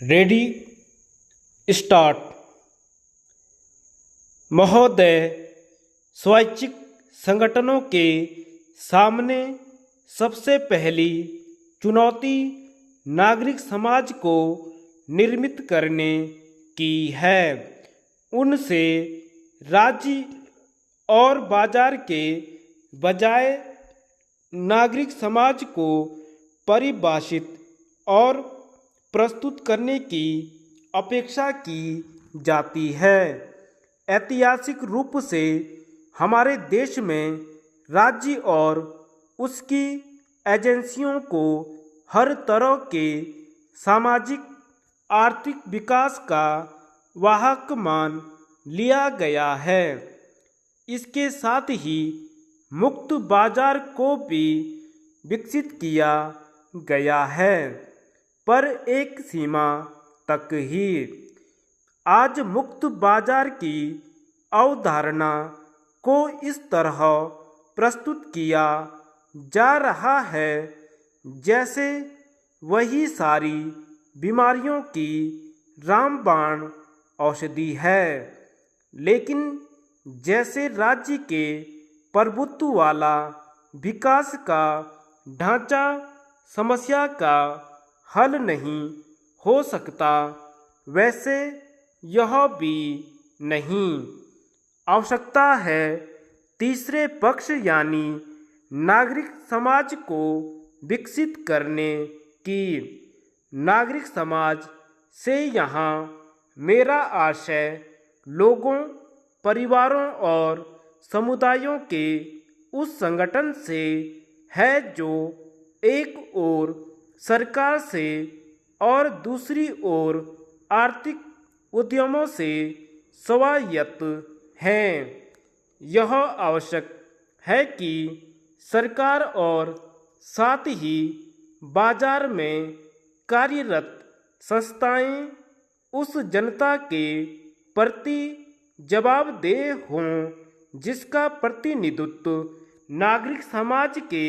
Ready start. महोदय, स्वैच्छिक संगठनों के सामने सबसे पहली चुनौती नागरिक समाज को निर्मित करने की है। उनसे राज्य और बाजार के बजाय नागरिक समाज को परिभाषित और प्रस्तुत करने की अपेक्षा की जाती है। ऐतिहासिक रूप से हमारे देश में राज्य और उसकी एजेंसियों को हर तरह के सामाजिक आर्थिक विकास का वाहक मान लिया गया है। इसके साथ ही मुक्त बाजार को भी विकसित किया गया है, पर एक सीमा तक ही। आज मुक्त बाजार की अवधारणा को इस तरह प्रस्तुत किया जा रहा है जैसे वही सारी बीमारियों की रामबाण औषधि है, लेकिन जैसे राज्य के प्रभुत्व वाला विकास का ढांचा समस्या का हल नहीं हो सकता, वैसे यह भी नहीं। आवश्यकता है तीसरे पक्ष यानी नागरिक समाज को विकसित करने की। नागरिक समाज से यहाँ मेरा आशय लोगों, परिवारों और समुदायों के उस संगठन से है जो एक ओर सरकार से और दूसरी ओर आर्थिक उद्यमों से स्वायत्त हैं। यह आवश्यक है कि सरकार और साथ ही बाजार में कार्यरत संस्थाएं उस जनता के प्रति जवाबदेह हों जिसका प्रतिनिधित्व नागरिक समाज के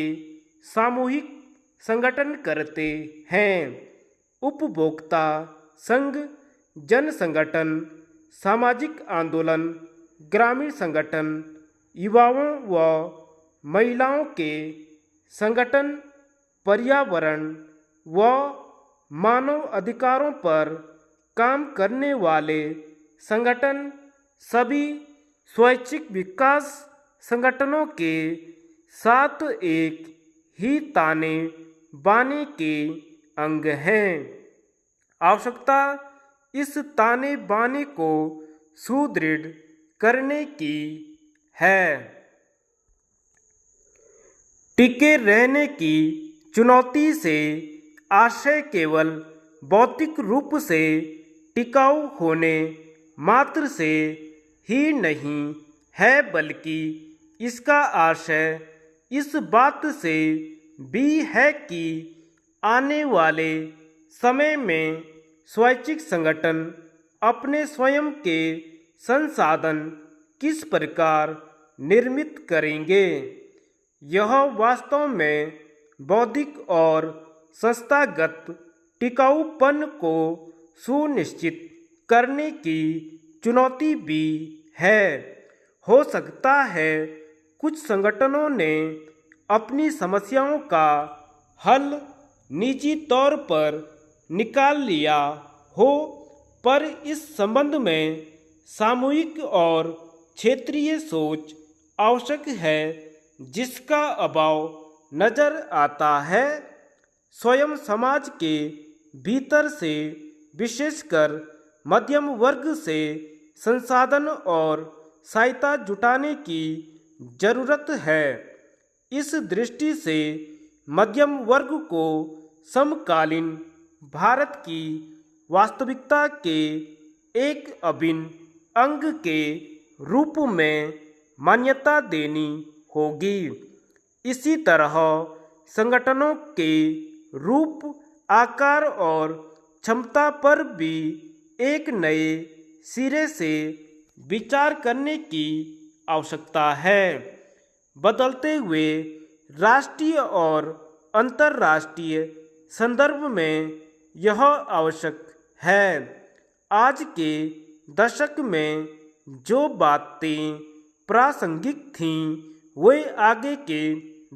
सामूहिक संगठन करते हैं। उपभोक्ता संघ, जन संगठन, सामाजिक आंदोलन, ग्रामीण संगठन, युवाओं व महिलाओं के संगठन, पर्यावरण व मानव अधिकारों पर काम करने वाले संगठन सभी स्वैच्छिक विकास संगठनों के साथ एक ही ताने बाने के अंग हैं। आवश्यकता इस ताने बाने को सुदृढ़ करने की है। टिके रहने की चुनौती से आशय केवल भौतिक रूप से टिकाऊ होने मात्र से ही नहीं है, बल्कि इसका आशय इस बात से भी है कि आने वाले समय में स्वैच्छिक संगठन अपने स्वयं के संसाधन किस प्रकार निर्मित करेंगे। यह वास्तव में बौद्धिक और संस्थागत टिकाऊपन को सुनिश्चित करने की चुनौती भी है। हो सकता है कुछ संगठनों ने अपनी समस्याओं का हल निजी तौर पर निकाल लिया हो, पर इस संबंध में सामूहिक और क्षेत्रीय सोच आवश्यक है जिसका अभाव नजर आता है। स्वयं समाज के भीतर से विशेषकर मध्यम वर्ग से संसाधन और सहायता जुटाने की जरूरत है। इस दृष्टि से मध्यम वर्ग को समकालीन भारत की वास्तविकता के एक अभिन्न अंग के रूप में मान्यता देनी होगी। इसी तरह संगठनों के रूप, आकार और क्षमता पर भी एक नए सिरे से विचार करने की आवश्यकता है। बदलते हुए राष्ट्रीय और अंतर्राष्ट्रीय संदर्भ में यह आवश्यक है। आज के दशक में जो बातें प्रासंगिक थीं वे आगे के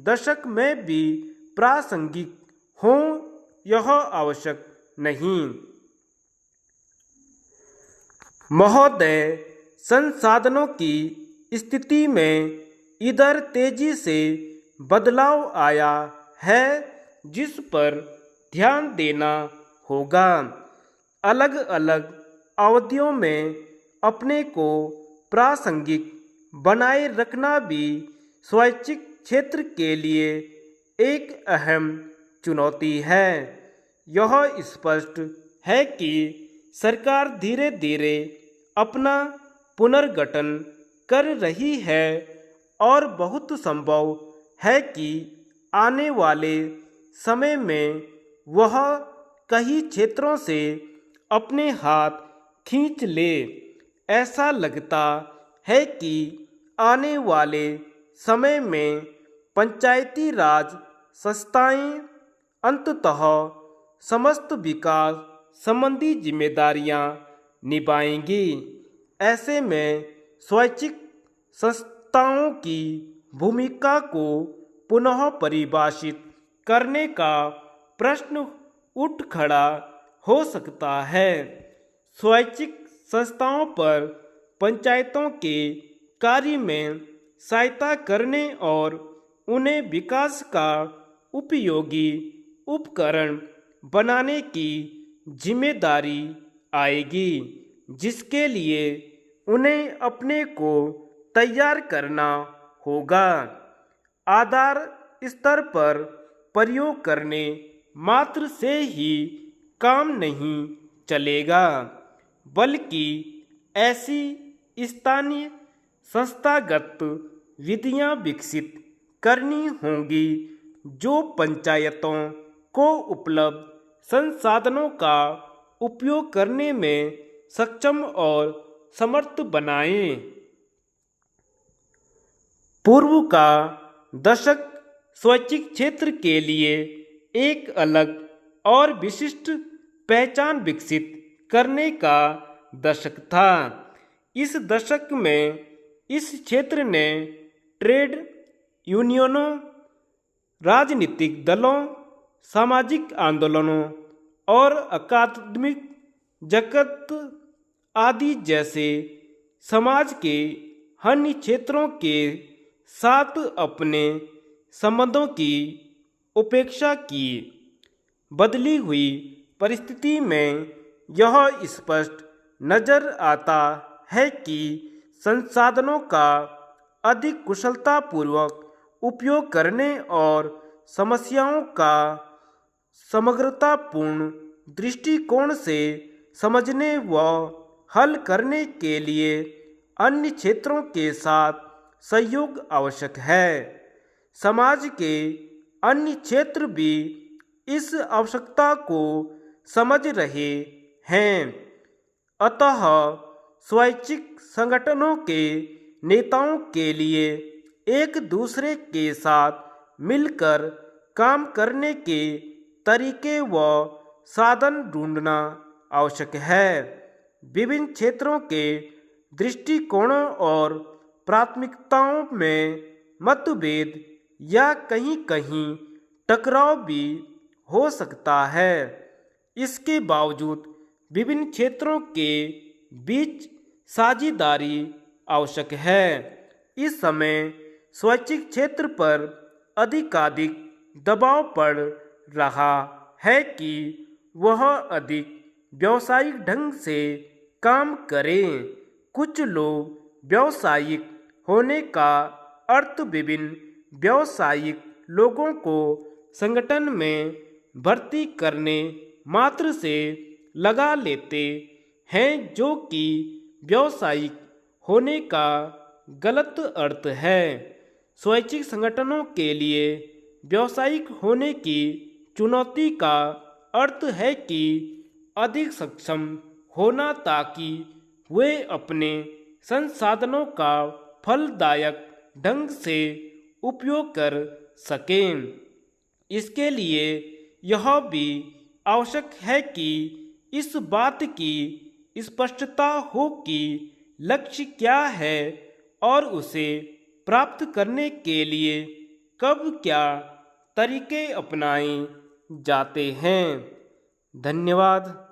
दशक में भी प्रासंगिक हों यह आवश्यक नहीं। महोदय, संसाधनों की स्थिति में इधर तेजी से बदलाव आया है जिस पर ध्यान देना होगा। अलग अलग अवधियों में अपने को प्रासंगिक बनाए रखना भी स्वैच्छिक क्षेत्र के लिए एक अहम चुनौती है। यह स्पष्ट है कि सरकार धीरे धीरे अपना पुनर्गठन कर रही है और बहुत संभव है कि आने वाले समय में वह कई क्षेत्रों से अपने हाथ खींच ले। ऐसा लगता है कि आने वाले समय में पंचायती राज संस्थाएं अंततः समस्त विकास संबंधी जिम्मेदारियां निभाएंगी। ऐसे में स्वैच्छिक संस्थाओं की भूमिका को पुनः परिभाषित करने का प्रश्न उठ खड़ा हो सकता है। स्वैच्छिक संस्थाओं पर पंचायतों के कार्य में सहायता करने और उन्हें विकास का उपयोगी उपकरण बनाने की जिम्मेदारी आएगी, जिसके लिए उन्हें अपने को तैयार करना होगा। आधार स्तर पर प्रयोग करने मात्र से ही काम नहीं चलेगा, बल्कि ऐसी स्थानीय संस्थागत विधियां विकसित करनी होंगी जो पंचायतों को उपलब्ध संसाधनों का उपयोग करने में सक्षम और समर्थ बनाएं। पूर्व का दशक स्वैच्छिक क्षेत्र के लिए एक अलग और विशिष्ट पहचान विकसित करने का दशक था। इस दशक में इस क्षेत्र ने ट्रेड यूनियनों, राजनीतिक दलों, सामाजिक आंदोलनों और अकादमिक जगत आदि जैसे समाज के अन्य क्षेत्रों के साथ अपने संबंधों की उपेक्षा की। बदली हुई परिस्थिति में यह स्पष्ट नजर आता है कि संसाधनों का अधिक कुशलतापूर्वक उपयोग करने और समस्याओं का समग्रतापूर्ण दृष्टिकोण से समझने व हल करने के लिए अन्य क्षेत्रों के साथ सहयोग आवश्यक है। समाज के अन्य क्षेत्र भी इस आवश्यकता को समझ रहे हैं। अतः स्वैच्छिक संगठनों के नेताओं के लिए एक दूसरे के साथ मिलकर काम करने के तरीके व साधन ढूंढना आवश्यक है। विभिन्न क्षेत्रों के दृष्टिकोणों और प्राथमिकताओं में मतभेद या कहीं कहीं टकराव भी हो सकता है। इसके बावजूद विभिन्न क्षेत्रों के बीच साझेदारी आवश्यक है। इस समय स्वैच्छिक क्षेत्र पर अधिकाधिक दबाव पड़ रहा है कि वह अधिक व्यावसायिक ढंग से काम करें। कुछ लोग व्यावसायिक होने का अर्थ विभिन्न व्यावसायिक लोगों को संगठन में भर्ती करने मात्र से लगा लेते हैं, जो कि व्यावसायिक होने का गलत अर्थ है। स्वैच्छिक संगठनों के लिए व्यावसायिक होने की चुनौती का अर्थ है कि अधिक सक्षम होना ताकि वे अपने संसाधनों का फलदायक ढंग से उपयोग कर सकें। इसके लिए यह भी आवश्यक है कि इस बात की स्पष्टता हो कि लक्ष्य क्या है और उसे प्राप्त करने के लिए कब क्या तरीके अपनाए जाते हैं। धन्यवाद।